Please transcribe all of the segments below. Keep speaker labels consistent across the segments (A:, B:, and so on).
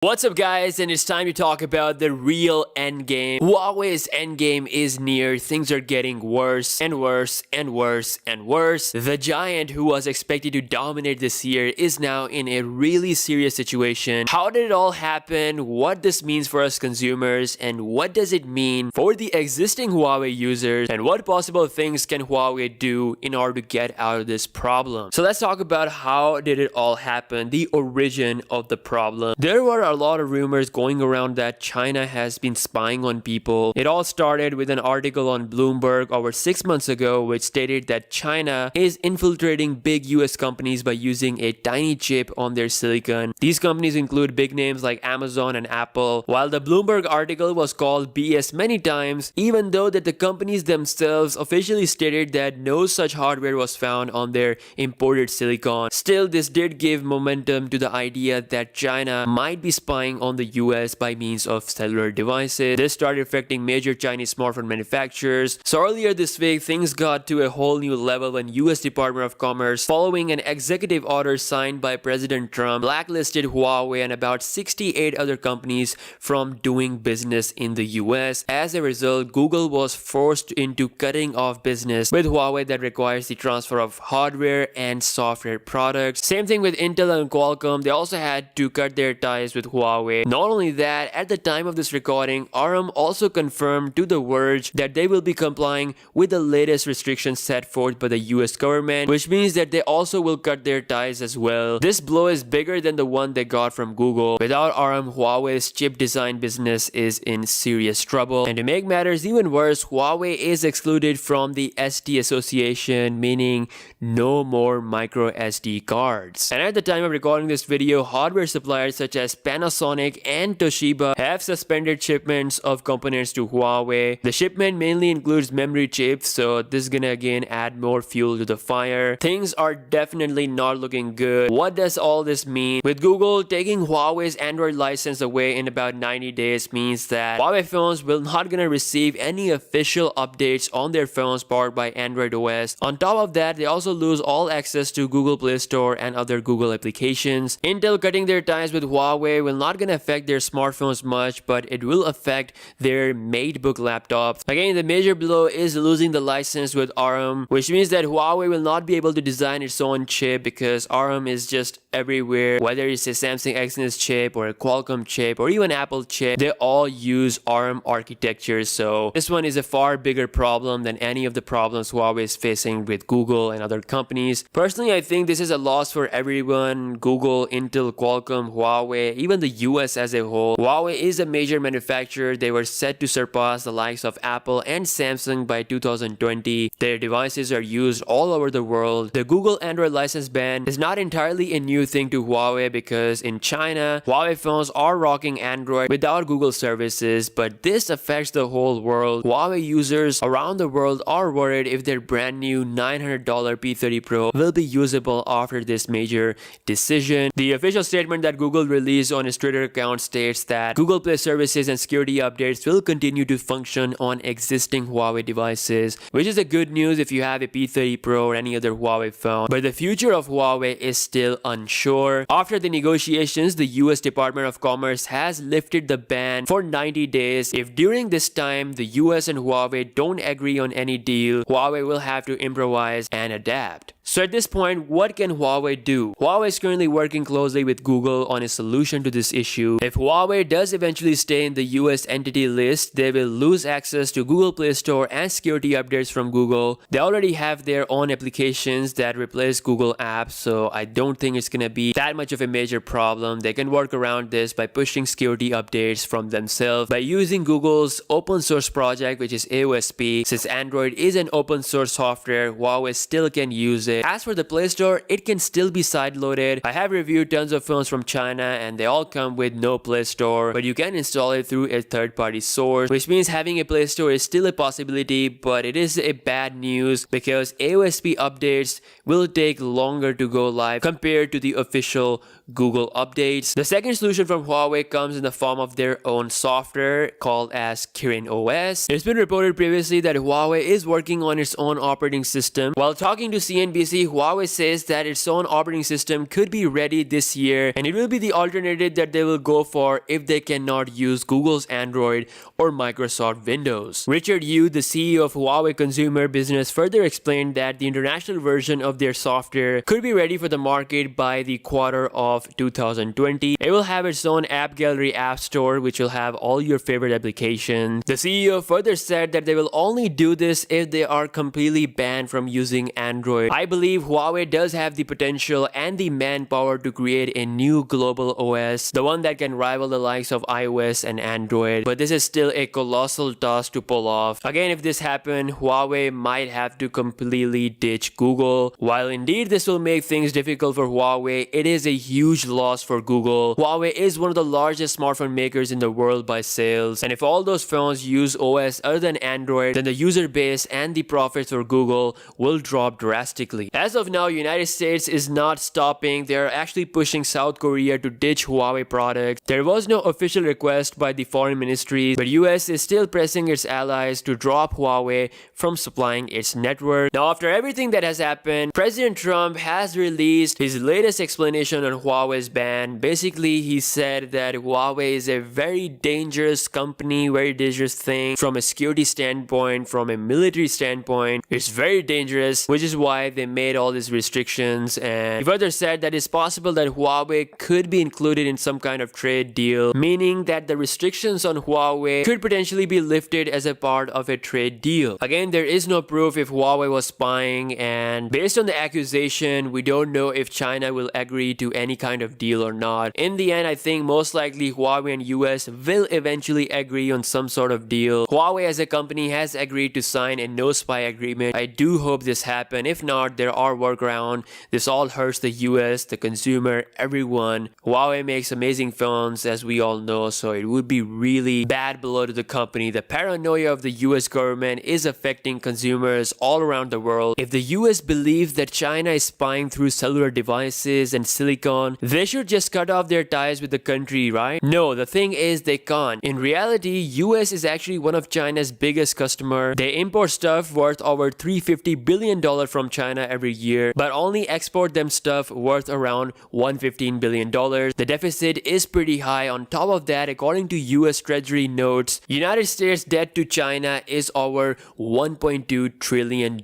A: What's up guys, and it's time to talk about the real endgame. Huawei's endgame is near. Things are getting worse and worse and worse and worse. The giant who was expected to dominate this year is now in a really serious situation. How did it all happen? What this means for us consumers, and what does it mean for the existing Huawei users, and what possible things can Huawei do in order to get out of this problem? So let's talk about how did it all happen, the origin of the problem. There were a lot of rumors going around that China has been spying on people. It all started with an article on Bloomberg over 6 months ago which stated that China is infiltrating big US companies by using a tiny chip on their silicon. These companies include big names like Amazon and Apple. While the Bloomberg article was called BS many times, even though that the companies themselves officially stated that no such hardware was found on their imported silicon, still this did give momentum to the idea that China might be spying on the US by means of cellular devices. This started affecting major Chinese smartphone manufacturers. So earlier this week, things got to a whole new level when US Department of Commerce, following an executive order signed by President Trump, blacklisted Huawei and about 68 other companies from doing business in the US. As a result, Google was forced into cutting off business with Huawei that requires the transfer of hardware and software products. Same thing with Intel and Qualcomm. They also had to cut their ties with Huawei. Not only that, at the time of this recording, ARM also confirmed to The Verge that they will be complying with the latest restrictions set forth by the US government, which means that they also will cut their ties as well. This blow is bigger than the one they got from Google. Without ARM, Huawei's chip design business is in serious trouble. And to make matters even worse, Huawei is excluded from the SD Association, meaning no more micro SD cards. And at the time of recording this video, hardware suppliers such as Panasonic and Toshiba have suspended shipments of components to Huawei. The shipment mainly includes memory chips, so this is gonna again add more fuel to the fire. Things are definitely not looking good. What does all this mean? With Google taking Huawei's Android license away in about 90 days means that Huawei phones will not gonna receive any official updates on their phones powered by Android OS. On top of that, they also lose all access to Google Play Store and other Google applications. Intel cutting their ties with Huawei will not gonna affect their smartphones much, but it will affect their MateBook laptops. Again, the major blow is losing the license with ARM, which means that Huawei will not be able to design its own chip because ARM is just everywhere. Whether it's a Samsung Exynos chip or a Qualcomm chip or even Apple chip, they all use ARM architecture. So this one is a far bigger problem than any of the problems Huawei is facing with Google and other companies. Personally, I think this is a loss for everyone: Google, Intel, Qualcomm, Huawei, even the US as a whole. Huawei is a major manufacturer. They were set to surpass the likes of Apple and Samsung by 2020. Their devices are used all over the world. The Google Android license ban is not entirely a new thing to Huawei because in China, Huawei phones are rocking Android without Google services, but this affects the whole world. Huawei users around the world are worried if their brand new $900 P30 Pro will be usable after this major decision. The official statement that Google released on its Twitter account states that Google Play services and security updates will continue to function on existing Huawei devices, which is a good news if you have a P30 Pro or any other Huawei phone. But the future of Huawei is still unsure. After the negotiations, the US Department of Commerce has lifted the ban for 90 days. If during this time the US and Huawei don't agree on any deal, Huawei will have to improvise and adapt. So at this point, what can Huawei do? Huawei is currently working closely with Google on a solution to this issue. If Huawei does eventually stay in the US entity list, they will lose access to Google Play Store and security updates from Google. They already have their own applications that replace Google apps, so I don't think it's gonna be that much of a major problem. They can work around this by pushing security updates from themselves by using Google's open source project, which is AOSP. Since Android is an open source software, Huawei still can use it. As for the Play Store, it can still be sideloaded. I have reviewed tons of phones from China and they all come with no Play Store, but you can install it through a third-party source, which means having a Play Store is still a possibility, but it is a bad news because AOSP updates will take longer to go live compared to the official Google updates. The second solution from Huawei comes in the form of their own software called as Kirin OS. It's been reported previously that Huawei is working on its own operating system. While talking to CNBC CNBC, Huawei says that its own operating system could be ready this year, and it will be the alternative that they will go for if they cannot use Google's Android or Microsoft Windows. Richard Yu, the CEO of Huawei Consumer Business, further explained that the international version of their software could be ready for the market by the quarter of 2020. It will have its own app gallery app store, which will have all your favorite applications. The CEO further said that they will only do this if they are completely banned from using Android. I believe Huawei does have the potential and the manpower to create a new global OS, the one that can rival the likes of iOS and Android, but this is still a colossal task to pull off. Again, if this happens, Huawei might have to completely ditch Google. While indeed this will make things difficult for Huawei, it is a huge loss for Google. Huawei is one of the largest smartphone makers in the world by sales, and if all those phones use OS other than Android, then the user base and the profits for Google will drop drastically. As of now, United States is not stopping. They are actually pushing South Korea to ditch Huawei products. There was no official request by the foreign ministries, but US is still pressing its allies to drop Huawei from supplying its network. Now, after everything that has happened, President Trump has released his latest explanation on Huawei's ban. Basically, he said that Huawei is a very dangerous company, very dangerous thing from a security standpoint, from a military standpoint. It's very dangerous, which is why they made all these restrictions. And he further said that it's possible that Huawei could be included in some kind of trade deal, meaning that the restrictions on Huawei could potentially be lifted as a part of a trade deal. Again, there is no proof if Huawei was spying, and based on the accusation, we don't know if China will agree to any kind of deal or not. In the end, I think most likely Huawei and US will eventually agree on some sort of deal. Huawei as a company has agreed to sign a no spy agreement. I do hope this happens. If not, there are workarounds. This all hurts the US, the consumer, everyone. Huawei makes amazing phones, as we all know, so it would be really bad blow to the company. The paranoia of the US government is affecting consumers all around the world. If the US believes that China is spying through cellular devices and silicon, they should just cut off their ties with the country, right? No, the thing is they can't. In reality, US is actually one of China's biggest customer. They import stuff worth over $350 billion from China every year, but only export them stuff worth around $115 billion. The deficit is pretty high. On top of that, according to US Treasury notes, United States debt to China is over $1.2 trillion.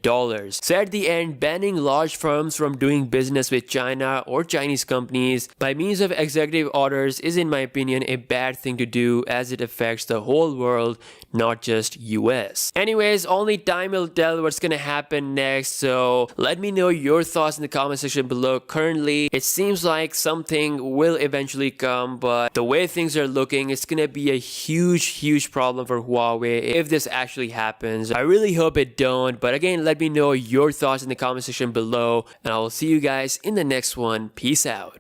A: So at the end, banning large firms from doing business with China or Chinese companies by means of executive orders is, in my opinion, a bad thing to do, as it affects the whole world, not just US. Anyways, only time will tell what's gonna happen next, so let me know your thoughts in the comment section below. Currently, it seems like something will eventually come, but the way things are looking, it's gonna be a huge problem for Huawei if this actually happens. I really hope it don't, but again, let me know your thoughts in the comment section below, and I will see you guys in the next one. Peace out.